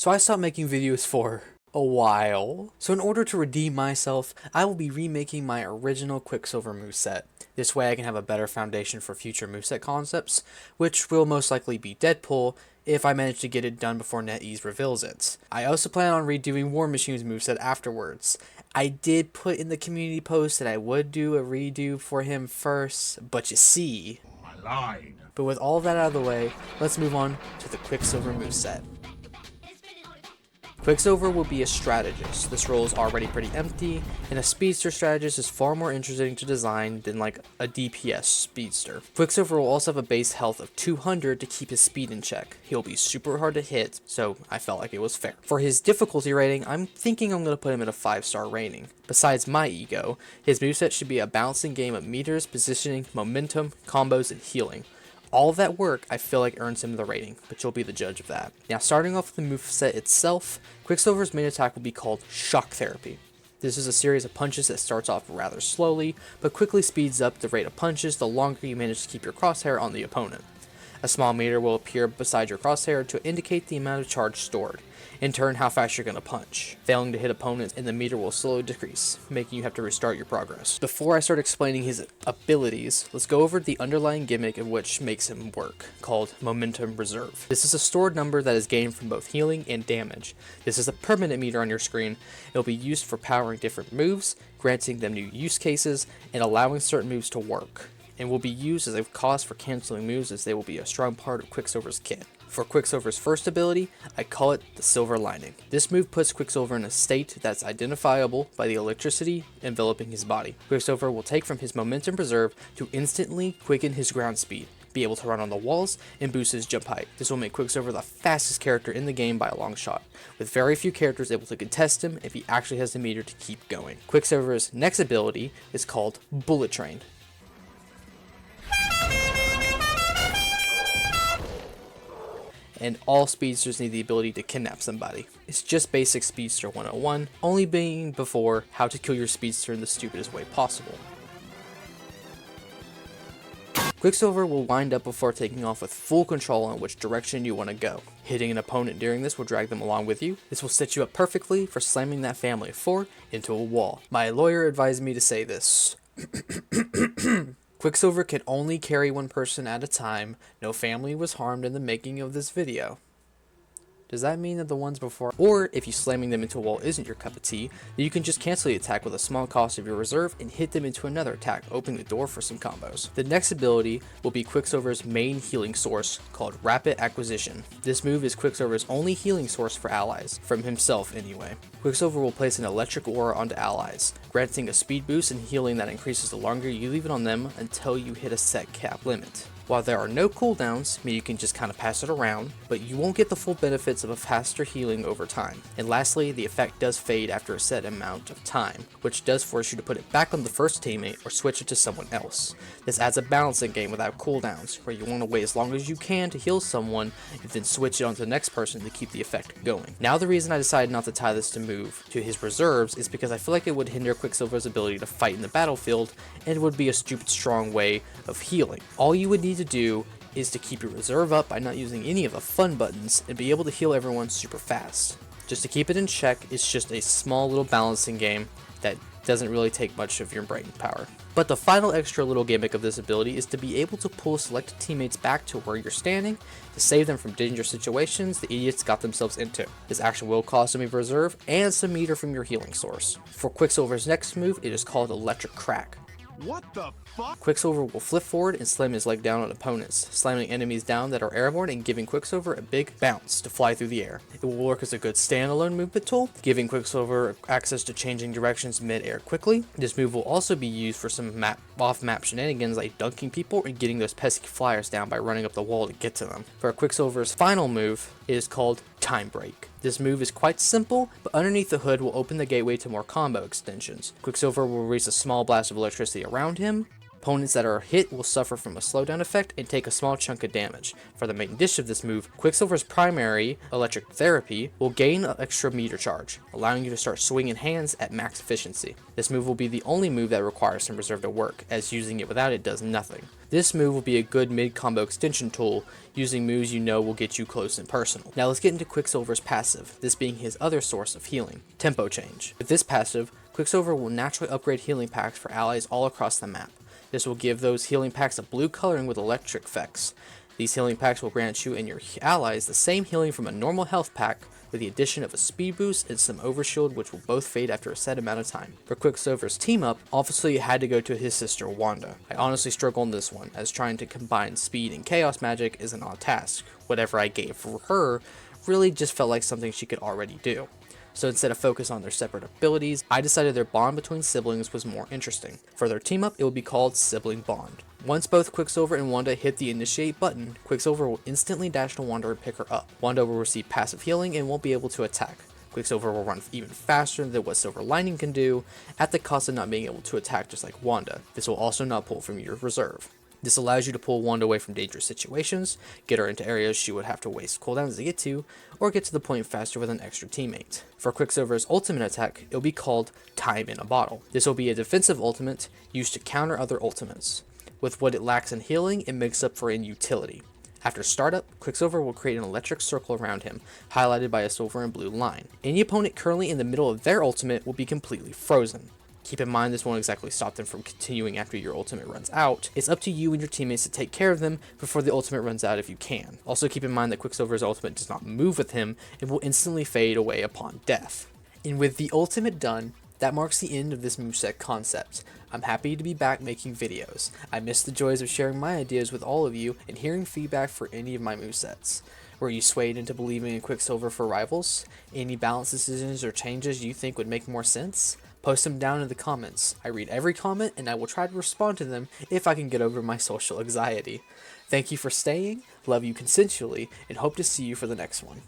So I stopped making videos for a while. So in order to redeem myself, I will be remaking my original Quicksilver moveset. This way I can have a better foundation for future moveset concepts, which will most likely be Deadpool if I manage to get it done before NetEase reveals it. I also plan on redoing War Machine's moveset afterwards. I did put in the community post that I would do a redo for him first, but you see. I lied. But with all that out of the way, let's move on to the Quicksilver moveset. Quicksilver will be a strategist. This role is already pretty empty, and a speedster strategist is far more interesting to design than like a DPS speedster. Quicksilver will also have a base health of 200 to keep his speed in check. He'll be super hard to hit, so I felt like it was fair. For his difficulty rating, I'm thinking I'm going to put him at a 5-star rating. Besides my ego, his moveset should be a balancing game of meters, positioning, momentum, combos, and healing. All of that work, I feel like, earns him the rating, but you'll be the judge of that. Now, starting off with the moveset itself, Quicksilver's main attack will be called Shock Therapy. This is a series of punches that starts off rather slowly, but quickly speeds up the rate of punches the longer you manage to keep your crosshair on the opponent. A small meter will appear beside your crosshair to indicate the amount of charge stored, in turn how fast you're going to punch. Failing to hit opponents and the meter will slowly decrease, making you have to restart your progress. Before I start explaining his abilities, let's go over the underlying gimmick of which makes him work, called Momentum Reserve. This is a stored number that is gained from both healing and damage. This is a permanent meter on your screen. It will be used for powering different moves, granting them new use cases, and allowing certain moves to work, and will be used as a cost for canceling moves as they will be a strong part of Quicksilver's kit. For Quicksilver's first ability, I call it the Silver Lining. This move puts Quicksilver in a state that's identifiable by the electricity enveloping his body. Quicksilver will take from his Momentum Reserve to instantly quicken his ground speed, be able to run on the walls, and boost his jump height. This will make Quicksilver the fastest character in the game by a long shot, with very few characters able to contest him if he actually has the meter to keep going. Quicksilver's next ability is called Bullet Train. And all speedsters need the ability to kidnap somebody. It's just basic Speedster 101, only being before how to kill your speedster in the stupidest way possible. Quicksilver will wind up before taking off with full control on which direction you want to go. Hitting an opponent during this will drag them along with you. This will set you up perfectly for slamming that family of 4 into a wall. My lawyer advised me to say this. Quicksilver can only carry one person at a time. No family was harmed in the making of this video. Does that mean that the ones before, or if you slamming them into a wall isn't your cup of tea, then you can just cancel the attack with a small cost of your reserve and hit them into another attack, opening the door for some combos. The next ability will be Quicksilver's main healing source, called Rapid Acquisition. This move is Quicksilver's only healing source for allies, from himself anyway. Quicksilver will place an electric aura onto allies, granting a speed boost and healing that increases the longer you leave it on them until you hit a set cap limit. While there are no cooldowns, meaning you can just kind of pass it around, but you won't get the full benefits of a faster healing over time. And lastly, the effect does fade after a set amount of time, which does force you to put it back on the first teammate or switch it to someone else. This adds a balancing game without cooldowns, where you want to wait as long as you can to heal someone, and then switch it on to the next person to keep the effect going. Now the reason I decided not to tie this to move to his reserves is because I feel like it would hinder Quicksilver's ability to fight in the battlefield, and it would be a stupid strong way of healing. All you would need to do is to keep your reserve up by not using any of the fun buttons and be able to heal everyone super fast. Just to keep it in check, it's just a small little balancing game that doesn't really take much of your brain power. But the final extra little gimmick of this ability is to be able to pull selected teammates back to where you're standing to save them from dangerous situations the idiots got themselves into. This action will cost some of your reserve and some meter from your healing source. For Quicksilver's next move, it is called Electric Crack. What the fuck? Quicksilver will flip forward and slam his leg down on opponents, slamming enemies down that are airborne and giving Quicksilver a big bounce to fly through the air. It will work as a good standalone movement tool, giving Quicksilver access to changing directions mid-air quickly. This move will also be used for some off-map shenanigans like dunking people and getting those pesky flyers down by running up the wall to get to them. For Quicksilver's final move, it is called Time Break. This move is quite simple, but underneath the hood will open the gateway to more combo extensions. Quicksilver will release a small blast of electricity around him, Opponents that are hit will suffer from a slowdown effect and take a small chunk of damage. For the main dish of this move, Quicksilver's primary, Electric Therapy, will gain an extra meter charge, allowing you to start swinging hands at max efficiency. This move will be the only move that requires some reserve to work, as using it without it does nothing. This move will be a good mid-combo extension tool, using moves you know will get you close and personal. Now let's get into Quicksilver's passive, this being his other source of healing, Tempo Change. With this passive, Quicksilver will naturally upgrade healing packs for allies all across the map. This will give those healing packs a blue coloring with electric effects. These healing packs will grant you and your allies the same healing from a normal health pack, with the addition of a speed boost and some overshield, which will both fade after a set amount of time. For Quicksilver's team up, obviously it had to go to his sister Wanda. I honestly struggle on this one, as trying to combine speed and chaos magic is an odd task. Whatever I gave for her really just felt like something she could already do. So instead of focus on their separate abilities, I decided their bond between siblings was more interesting. For their team up, it will be called Sibling Bond. Once both Quicksilver and Wanda hit the initiate button, Quicksilver will instantly dash to Wanda and pick her up. Wanda will receive passive healing and won't be able to attack. Quicksilver will run even faster than what Silver Lining can do, at the cost of not being able to attack just like Wanda. This will also not pull from your reserve. This allows you to pull Wanda away from dangerous situations, get her into areas she would have to waste cooldowns to get to, or get to the point faster with an extra teammate. For Quicksilver's ultimate attack, it will be called Time in a Bottle. This will be a defensive ultimate used to counter other ultimates. With what it lacks in healing, it makes up for in utility. After startup, Quicksilver will create an electric circle around him, highlighted by a silver and blue line. Any opponent currently in the middle of their ultimate will be completely frozen. Keep in mind this won't exactly stop them from continuing after your ultimate runs out. It's up to you and your teammates to take care of them before the ultimate runs out if you can. Also keep in mind that Quicksilver's ultimate does not move with him, it will instantly fade away upon death. And with the ultimate done, that marks the end of this moveset concept. I'm happy to be back making videos. I miss the joys of sharing my ideas with all of you and hearing feedback for any of my movesets. Were you swayed into believing in Quicksilver for rivals? Any balance decisions or changes you think would make more sense? Post them down in the comments. I read every comment and I will try to respond to them if I can get over my social anxiety. Thank you for staying, love you consensually, and hope to see you for the next one.